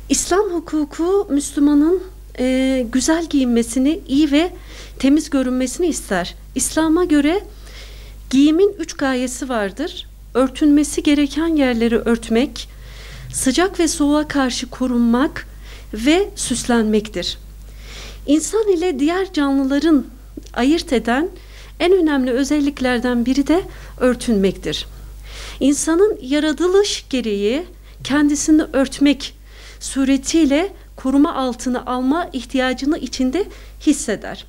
İslam hukuku Müslümanın güzel giyinmesini, iyi ve temiz görünmesini ister. İslam'a göre giyimin 3 gayesi vardır. Örtünmesi gereken yerleri örtmek, sıcak ve soğuğa karşı korunmak ve süslenmektir. İnsan ile diğer canlıların ayırt eden en önemli özelliklerden biri de örtünmektir. İnsanın yaratılış gereği kendisini örtmek suretiyle koruma altına alma ihtiyacını içinde hisseder.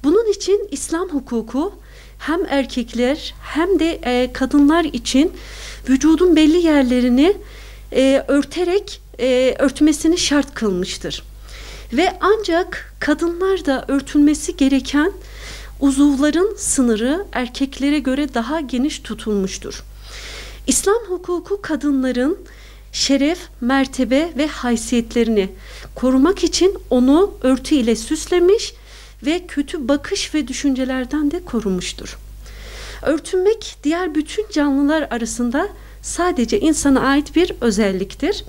Bunun için İslam hukuku hem erkekler hem de kadınlar için vücudun belli yerlerini örterek örtmesini şart kılmıştır. Ve ancak kadınlar da örtülmesi gereken uzuvların sınırı erkeklere göre daha geniş tutulmuştur. İslam hukuku kadınların şeref, mertebe ve haysiyetlerini korumak için onu örtü ile süslemiş ve kötü bakış ve düşüncelerden de korumuştur. Örtünmek diğer bütün canlılar arasında sadece insana ait bir özelliktir.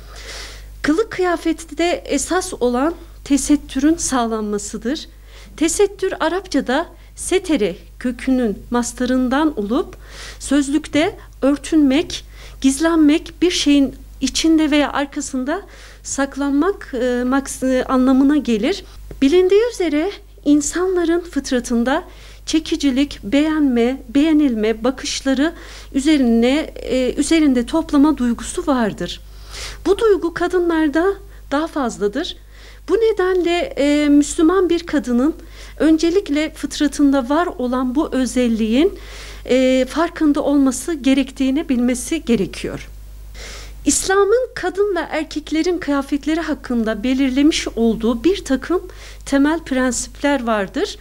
Kılık kıyafette esas olan tesettürün sağlanmasıdır. Tesettür Arapçada setere kökünün mastarından olup sözlükte örtünmek, gizlenmek, bir şeyin içinde veya arkasında saklanmak anlamına gelir. Bilindiği üzere insanların fıtratında çekicilik, beğenme, beğenilme bakışları üzerinde toplama duygusu vardır. Bu duygu kadınlarda daha fazladır. Bu nedenle Müslüman bir kadının öncelikle fıtratında var olan bu özelliğin farkında olması gerektiğini bilmesi gerekiyor. İslam'ın kadın ve erkeklerin kıyafetleri hakkında belirlemiş olduğu bir takım temel prensipler vardır.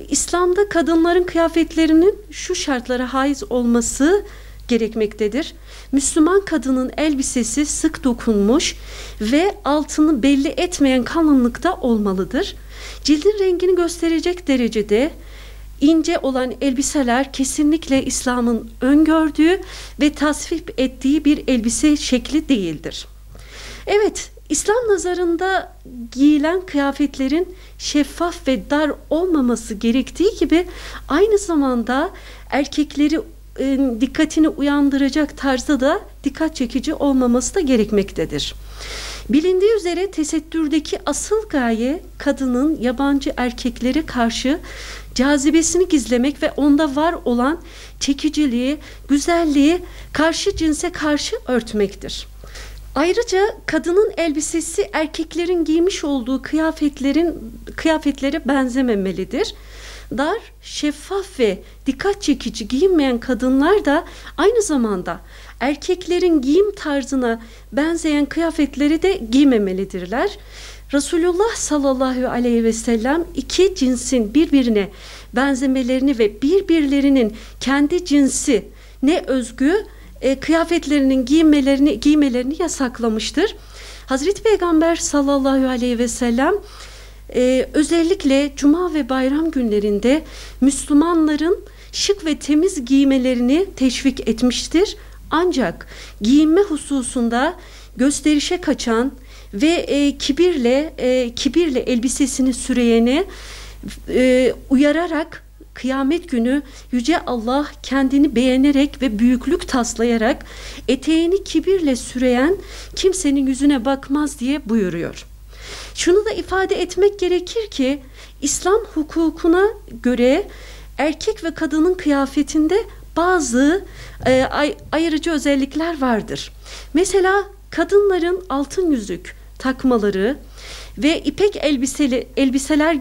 İslam'da kadınların kıyafetlerinin şu şartlara haiz olması gerekmektedir. Müslüman kadının elbisesi sık dokunmuş ve altını belli etmeyen kalınlıkta olmalıdır. Cildin rengini gösterecek derecede ince olan elbiseler kesinlikle İslam'ın öngördüğü ve tasvip ettiği bir elbise şekli değildir. Evet, İslam nazarında giyilen kıyafetlerin şeffaf ve dar olmaması gerektiği gibi aynı zamanda erkekleri dikkatini uyandıracak tarzda da dikkat çekici olmaması da gerekmektedir. Bilindiği üzere tesettürdeki asıl gaye kadının yabancı erkeklere karşı cazibesini gizlemek ve onda var olan çekiciliği, güzelliği karşı cinse karşı örtmektir. Ayrıca kadının elbisesi erkeklerin giymiş olduğu kıyafetlere benzememelidir. Dar, şeffaf ve dikkat çekici giyinmeyen kadınlar da aynı zamanda erkeklerin giyim tarzına benzeyen kıyafetleri de giymemelidirler. Resulullah sallallahu aleyhi ve sellem iki cinsin birbirine benzemelerini ve birbirlerinin kendi cinsine özgü kıyafetlerinin giymelerini yasaklamıştır. Hazreti Peygamber sallallahu aleyhi ve sellem özellikle cuma ve bayram günlerinde Müslümanların şık ve temiz giymelerini teşvik etmiştir. Ancak giyinme hususunda gösterişe kaçan ve kibirle elbisesini süreyeni uyararak kıyamet günü Yüce Allah kendini beğenerek ve büyüklük taslayarak eteğini kibirle süreyen kimsenin yüzüne bakmaz diye buyuruyor. Şunu da ifade etmek gerekir ki İslam hukukuna göre erkek ve kadının kıyafetinde bazı ayırıcı özellikler vardır. Mesela kadınların altın yüzük takmaları ve ipek elbiseler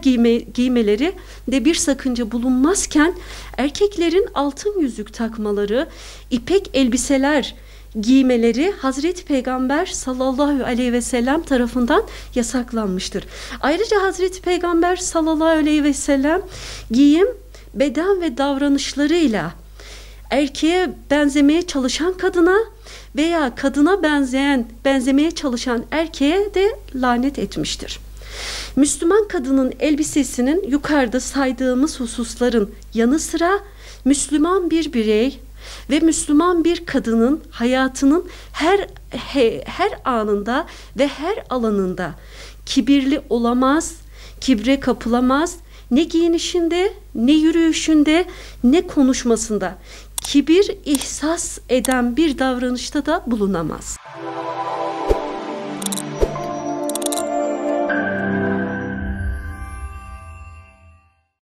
giymeleri de bir sakınca bulunmazken erkeklerin altın yüzük takmaları, ipek elbiseler giymeleri Hazreti Peygamber sallallahu aleyhi ve sellem tarafından yasaklanmıştır. Ayrıca Hazreti Peygamber sallallahu aleyhi ve sellem giyim, beden ve davranışlarıyla erkeğe benzemeye çalışan kadına veya kadına benzemeye çalışan erkeğe de lanet etmiştir. Müslüman kadının elbisesinin yukarıda saydığımız hususların yanı sıra Müslüman bir birey Ve Müslüman bir kadının hayatının her anında ve her alanında kibirli olamaz, kibre kapılamaz. Ne giyinişinde, ne yürüyüşünde, ne konuşmasında kibir ihsas eden bir davranışta da bulunamaz.